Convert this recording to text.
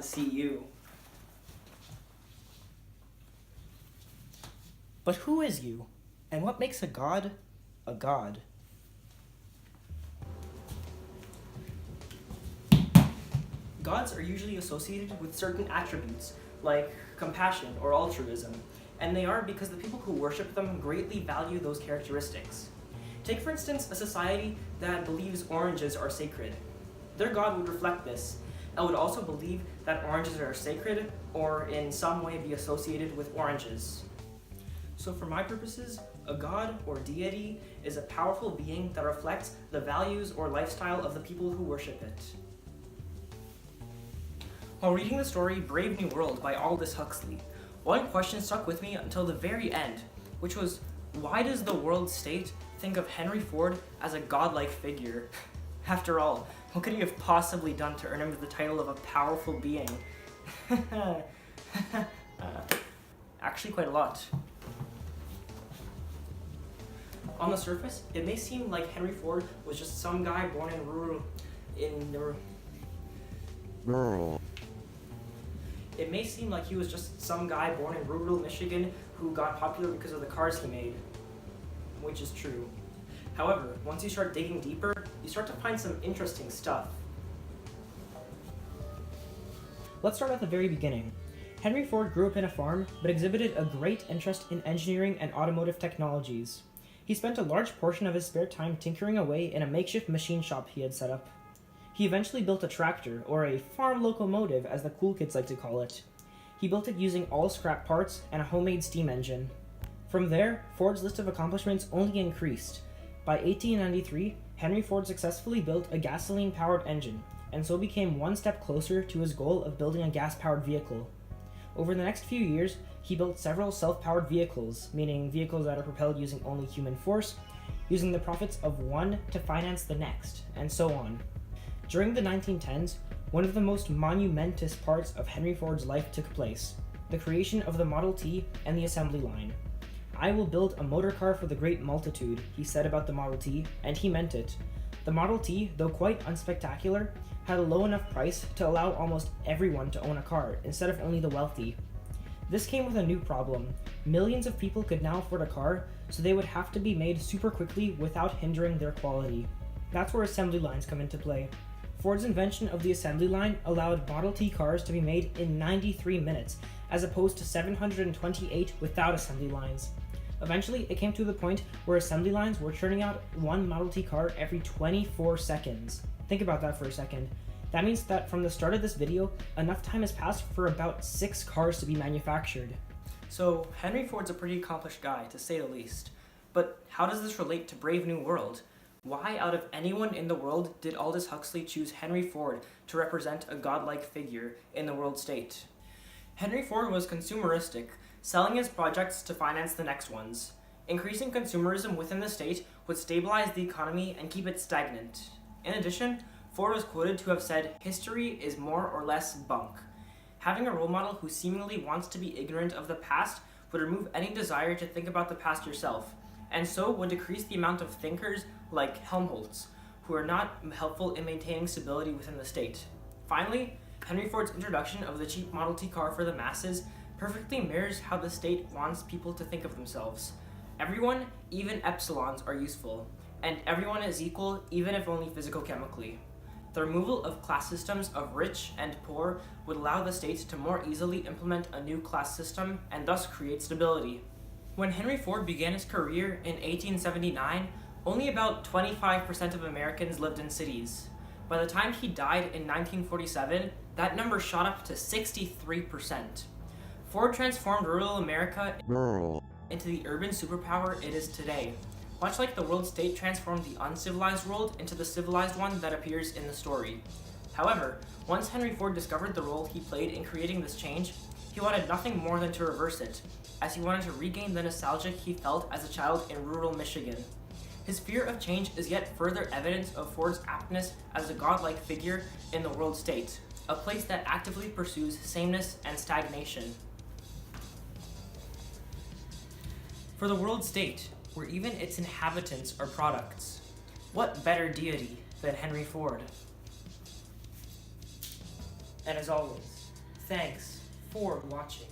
see you. But who is you? And what makes a god a god? Gods are usually associated with certain attributes, like compassion or altruism, and they are because the people who worship them greatly value those characteristics. Take, for instance, a society that believes oranges are sacred. Their god would reflect this, and would also believe that oranges are sacred or in some way be associated with oranges. So for my purposes, a god or deity is a powerful being that reflects the values or lifestyle of the people who worship it. While reading the story Brave New World by Aldous Huxley, one question stuck with me until the very end, which was, why does the world state think of Henry Ford as a godlike figure? After all, what could he have possibly done to earn him the title of a powerful being? Actually, quite a lot. On the surface, it may seem like Henry Ford was just some guy born in rural. It may seem like he was just some guy born in rural Michigan who got popular because of the cars he made, which is true. However, once you start digging deeper, you start to find some interesting stuff. Let's start at the very beginning. Henry Ford grew up in a farm, but exhibited a great interest in engineering and automotive technologies. He spent a large portion of his spare time tinkering away in a makeshift machine shop he had set up. He eventually built a tractor, or a farm locomotive as the cool kids like to call it. He built it using all scrap parts and a homemade steam engine. From there, Ford's list of accomplishments only increased. By 1893, Henry Ford successfully built a gasoline-powered engine, and so became one step closer to his goal of building a gas-powered vehicle. Over the next few years, he built several self-powered vehicles, meaning vehicles that are propelled using only human force, using the profits of one to finance the next, and so on. During the 1910s, one of the most monumentous parts of Henry Ford's life took place, the creation of the Model T and the assembly line. "I will build a motor car for the great multitude," he said about the Model T, and he meant it. The Model T, though quite unspectacular, had a low enough price to allow almost everyone to own a car, instead of only the wealthy. This came with a new problem. Millions of people could now afford a car, so they would have to be made super quickly without hindering their quality. That's where assembly lines come into play. Ford's invention of the assembly line allowed Model T cars to be made in 93 minutes, as opposed to 728 without assembly lines. Eventually, it came to the point where assembly lines were churning out one Model T car every 24 seconds. Think about that for a second. That means that from the start of this video, enough time has passed for about 6 cars to be manufactured. So, Henry Ford's a pretty accomplished guy, to say the least. But how does this relate to Brave New World? Why, out of anyone in the world, did Aldous Huxley choose Henry Ford to represent a godlike figure in the world state? Henry Ford was consumeristic, selling his projects to finance the next ones. Increasing consumerism within the state would stabilize the economy and keep it stagnant. In addition, Ford was quoted to have said, "History is more or less bunk." Having a role model who seemingly wants to be ignorant of the past would remove any desire to think about the past yourself, and so would decrease the amount of thinkers like Helmholtz, who are not helpful in maintaining stability within the state. Finally, Henry Ford's introduction of the cheap Model T car for the masses perfectly mirrors how the state wants people to think of themselves. Everyone, even epsilons, are useful, and everyone is equal, even if only physico-chemically. The removal of class systems of rich and poor would allow the state to more easily implement a new class system and thus create stability. When Henry Ford began his career in 1879, only about 25% of Americans lived in cities. By the time he died in 1947, that number shot up to 63%. Ford transformed rural America into the urban superpower it is today, much like the world state transformed the uncivilized world into the civilized one that appears in the story. However, once Henry Ford discovered the role he played in creating this change, he wanted nothing more than to reverse it, as he wanted to regain the nostalgia he felt as a child in rural Michigan. His fear of change is yet further evidence of Ford's aptness as a godlike figure in the world state, a place that actively pursues sameness and stagnation. For the world state, where even its inhabitants are products, what better deity than Henry Ford? And as always, Thanks for watching.